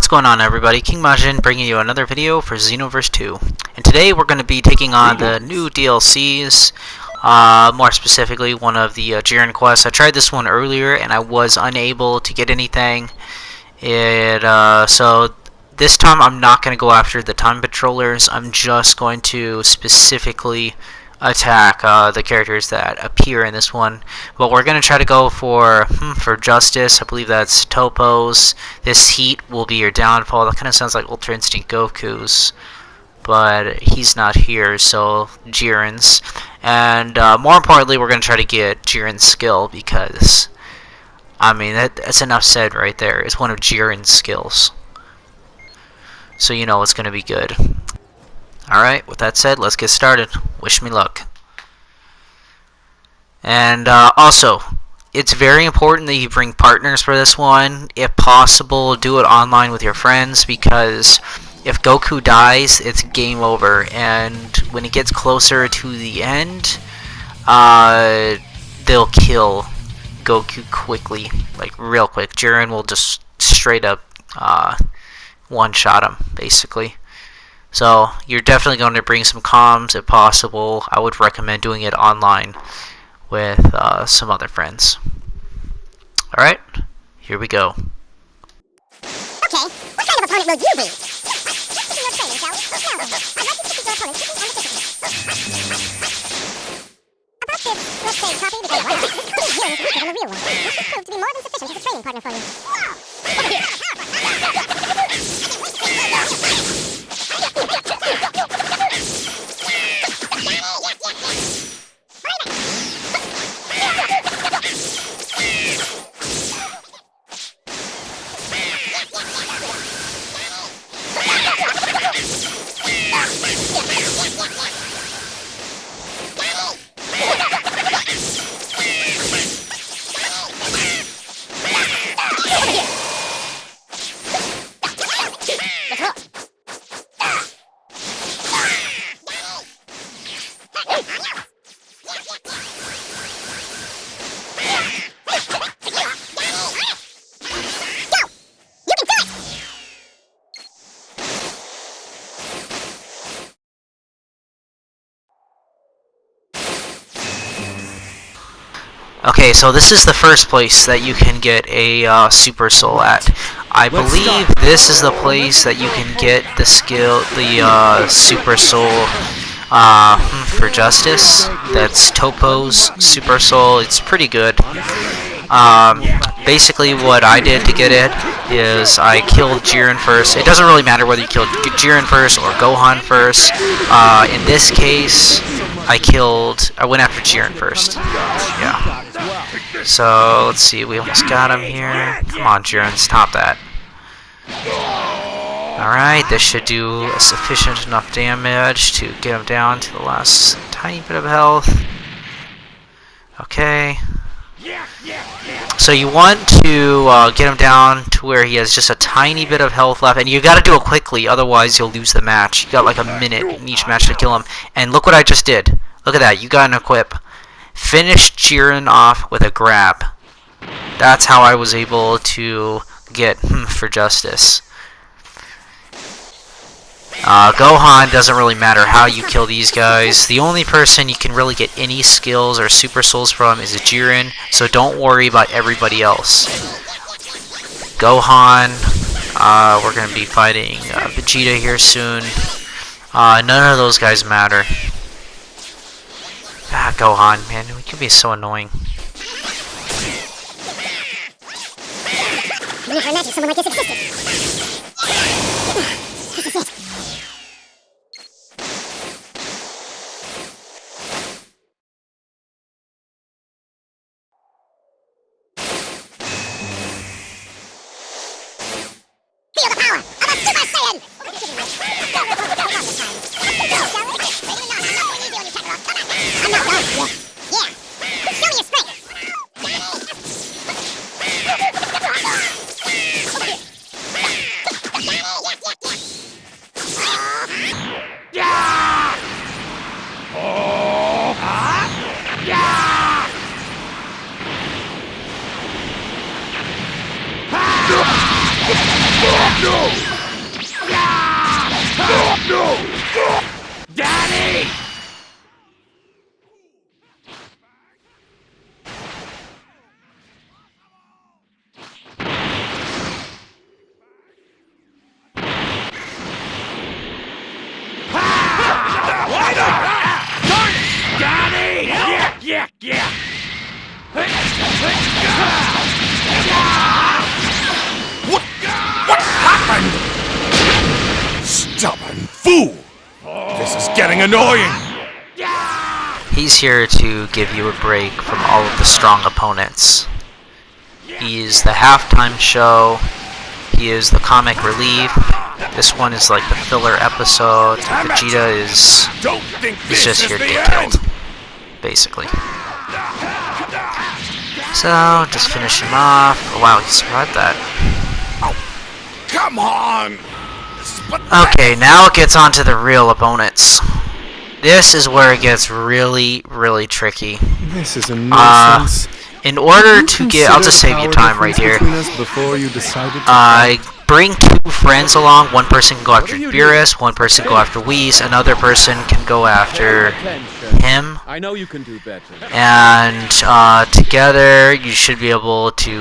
going on, everybody? King Majin bringing you another video for Xenoverse 2. And today we're going to be taking on the new DLCs, more specifically one of the Jiren quests. I tried this one earlier and I was unable to get anything. So this time I'm not going to go after the time patrollers. I'm just going to specifically attack the characters that appear in this one. But we're going to try to go for Justice. I believe that's Toppo's. This heat will be your downfall. That kind of sounds like Ultra Instinct Goku's, but he's not here, so Jirens. And more importantly, we're going to try to get Jiren's skill, because I mean, that's enough said right there. It's one of Jiren's skills, so you know it's going to be good. Alright, with that said, let's get started. Wish me luck. And also, it's very important that you bring partners for this one. If possible, do it online with your friends, because if Goku dies, it's game over. And when it gets closer to the end, they'll kill Goku quickly, like real quick. Jiren will just straight up one-shot him, basically. So you're definitely going to bring some comms if possible. I would recommend doing it online with some other friends. Alright, here we go. Okay, what kind of opponent will you be? Just in your training, shall we? I'd like you to keep your opponents quickly and efficiently. About this, let's say, copy, because why not? This copy of Jirens is weaker than the real one. This should prove to be more than sufficient as a training partner for you. Whoa! Over here! Okay, so this is the first place that you can get a Super Soul at. I believe this is the place that you can get the skill, the Super Soul for Justice. That's Toppo's Super Soul. It's pretty good. Basically what I did to get it is I killed Jiren first. It doesn't really matter whether you killed Jiren first or Gohan first. In this case, I went after Jiren first. Yeah. So, let's see, we almost got him here. Come on, Jiren, stop that. Alright, this should do a sufficient enough damage to get him down to the last tiny bit of health. Okay. So you want to get him down to where he has just a tiny bit of health left, and you gotta do it quickly, otherwise you'll lose the match. You got like a minute in each match to kill him. And look what I just did. Look at that, you got an equip. Finish Jiren off with a grab. That's how I was able to get for Justice. Gohan, doesn't really matter how you kill these guys. The only person you can really get any skills or Super Souls from is Jiren, so don't worry about everybody else. Gohan, we're going to be fighting Vegeta here soon. None of those guys matter. Ah, Gohan, man, he can be so annoying. I never imagined someone like this existed. This is it. Feel the power of a Super Saiyan! I'm not done. Yeah. Show me your strength. Daddy! Daddy! Yeah! What happened? Stubborn fool! This is getting annoying! He's here to give you a break from all of the strong opponents. He's the halftime show. He is the comic relief. This one is like the filler episode. Vegeta is just here to get killed, basically. So, just finish him off. Oh, wow, he survived that. Oh, come on! Okay, now it gets on to the real opponents. This is where it gets really, really tricky. This is a nuisance. In order to get... I'll just save you time right here. Bring 2 friends along. One person can go after Jirens, one person can go after Whis, another person can go after him. I know you can do better. And together you should be able to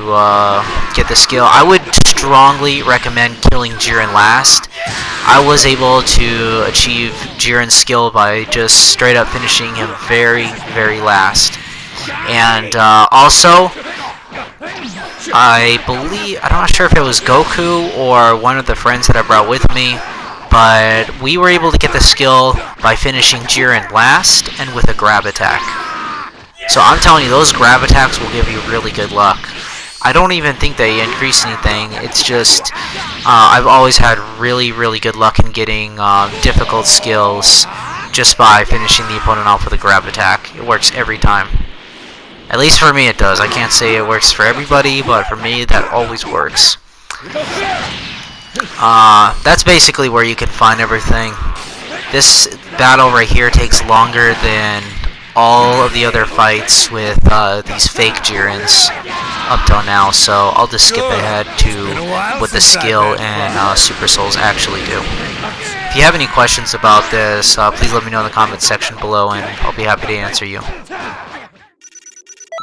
get the skill. I would strongly recommend killing Jiren last. I was able to achieve Jiren's skill by just straight up finishing him very, very last. And also, I'm not sure if it was Goku or one of the friends that I brought with me, but we were able to get the skill by finishing Jiren last and with a grab attack. So I'm telling you, those grab attacks will give you really good luck. I don't even think they increase anything. It's just I've always had really, really good luck in getting difficult skills just by finishing the opponent off with a grab attack. It works every time. At least for me it does. I can't say it works for everybody, but for me that always works. That's basically where you can find everything. This battle right here takes longer than all of the other fights with these fake Jirens up till now, so I'll just skip ahead to what the skill and Super Souls actually do. If you have any questions about this, please let me know in the comments section below, and I'll be happy to answer you.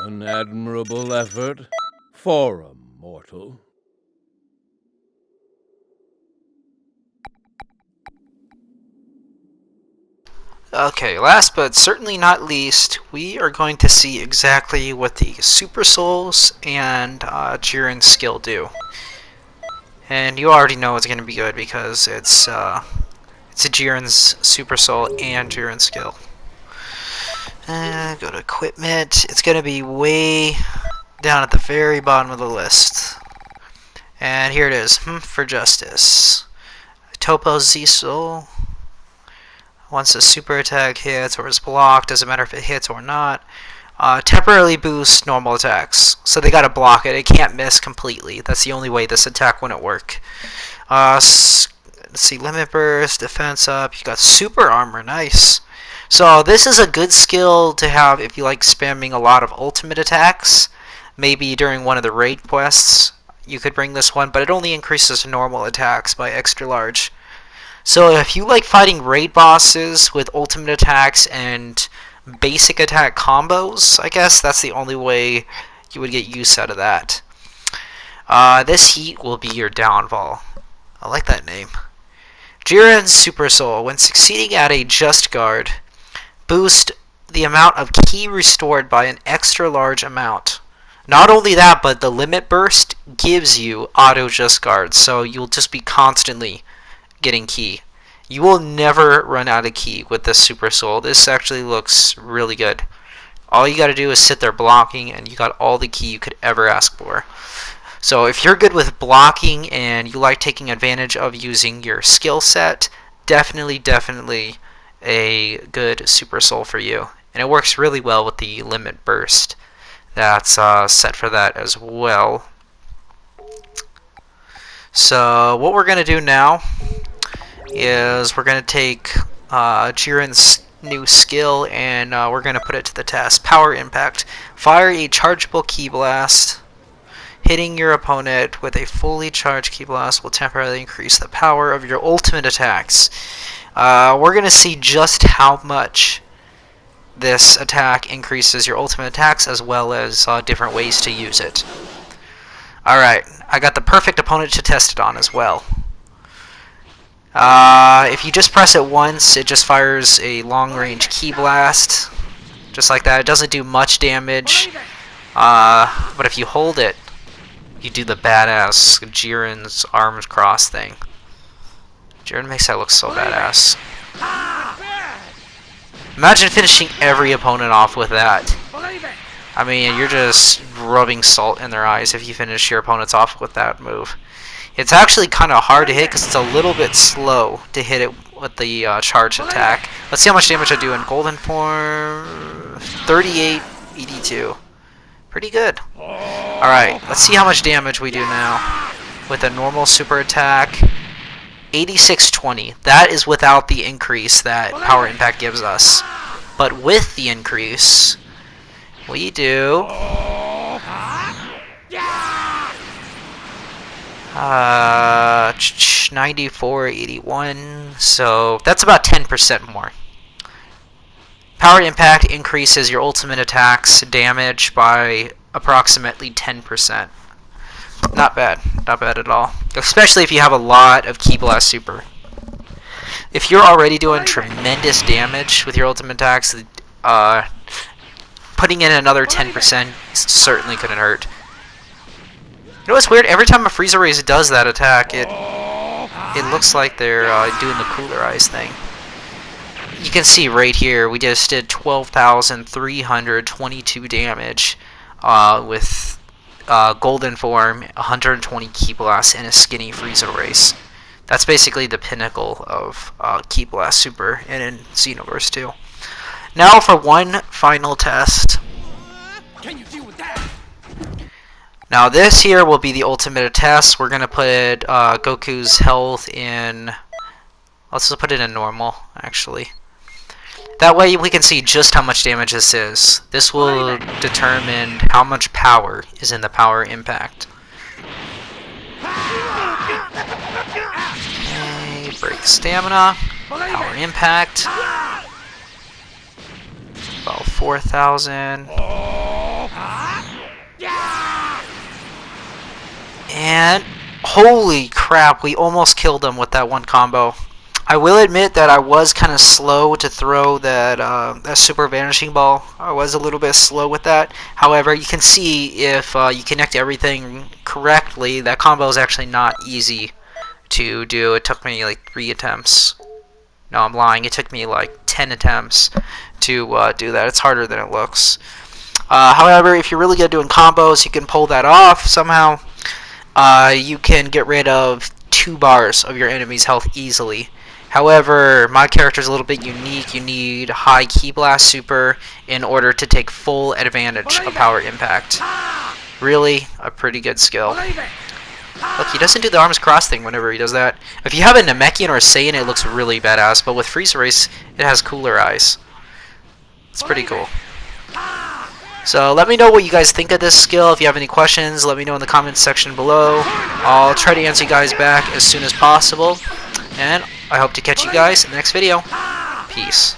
An admirable effort for a mortal. Okay, last but certainly not least, we are going to see exactly what the Super Souls and Jiren's skill do. And you already know it's going to be good because it's a Jiren's Super Soul and Jiren's skill. Go to equipment. It's going to be way down at the very bottom of the list. And here it is. For Justice. Toppo Z-Soul. Once a super attack hits or is blocked, doesn't matter if it hits or not. Temporarily boosts normal attacks. So they gotta block it. It can't miss completely. That's the only way this attack wouldn't work. Let's see. Limit Burst. Defense up. You got super armor. Nice. So this is a good skill to have if you like spamming a lot of ultimate attacks. Maybe during one of the raid quests you could bring this one, but it only increases normal attacks by extra large. So if you like fighting raid bosses with ultimate attacks and basic attack combos, I guess that's the only way you would get use out of that. This heat will be your downfall. I like that name. Jiren's Super Soul, when succeeding at a Just Guard, boost the amount of ki restored by an extra large amount. Not only that, but the Limit Burst gives you auto Just Guard, so you'll just be constantly getting ki. You will never run out of ki with this Super Soul. This actually looks really good. All you gotta do is sit there blocking and you got all the ki you could ever ask for. So if you're good with blocking and you like taking advantage of using your skill set, definitely a good Super Soul for you. And it works really well with the Limit Burst that's set for that as well. So what we're going to do now is we're going to take Jiren's new skill and we're going to put it to the test. Power Impact. Fire a chargeable ki blast. Hitting your opponent with a fully charged ki blast will temporarily increase the power of your ultimate attacks. We're going to see just how much this attack increases your ultimate attacks, as well as different ways to use it. Alright, I got the perfect opponent to test it on as well. If you just press it once, it just fires a long-range ki blast, just like that. It doesn't do much damage, but if you hold it, you do the badass Jirens arms cross thing. Jiren makes that look so badass. Imagine finishing every opponent off with that. I mean, you're just rubbing salt in their eyes if you finish your opponents off with that move. It's actually kind of hard to hit because it's a little bit slow to hit it with the charged attack. Let's see how much damage I do in golden form. 3882. Pretty good. Alright, let's see how much damage we do now with a normal super attack. 8620. That is without the increase that Power Impact gives us. But with the increase, we do 9481. So that's about 10% more. Power Impact increases your ultimate attack's damage by approximately 10%. Not bad. Not bad at all. Especially if you have a lot of Ki Blast Super. If you're already doing tremendous damage with your ultimate attacks, putting in another 10% certainly couldn't hurt. You know what's weird? Every time a Frieza Race does that attack, it looks like they're doing the Cooler Eyes thing. You can see right here, we just did 12,322 damage with Golden Form, 120 Ki Blasts, and a skinny Frieza Race. That's basically the pinnacle of Ki Blast Super, and in Xenoverse too. Now for one final test. Can you deal with that? Now this here will be the ultimate test. We're gonna put Goku's health in. Let's just put it in normal, actually. That way we can see just how much damage this is. This will determine how much power is in the Power Impact. Okay, break stamina. Power Impact. About 4,000. And holy crap, we almost killed him with that one combo. I will admit that I was kind of slow to throw that Super Vanishing Ball. I was a little bit slow with that. However, you can see if you connect everything correctly, that combo is actually not easy to do. It took me like 3 attempts. No, I'm lying. It took me like 10 attempts to do that. It's harder than it looks. However, if you're really good at doing combos, you can pull that off somehow. You can get rid of 2 bars of your enemy's health easily. However, my character is a little bit unique. You need high Ki Blast Super in order to take full advantage of Power Impact. Really, a pretty good skill. Look, he doesn't do the arms cross thing whenever he does that. If you have a Namekian or a Saiyan, it looks really badass, but with Frieza Race, it has cooler eyes. It's pretty cool. So let me know what you guys think of this skill. If you have any questions, let me know in the comments section below. I'll try to answer you guys back as soon as possible. And I hope to catch you guys in the next video. Peace.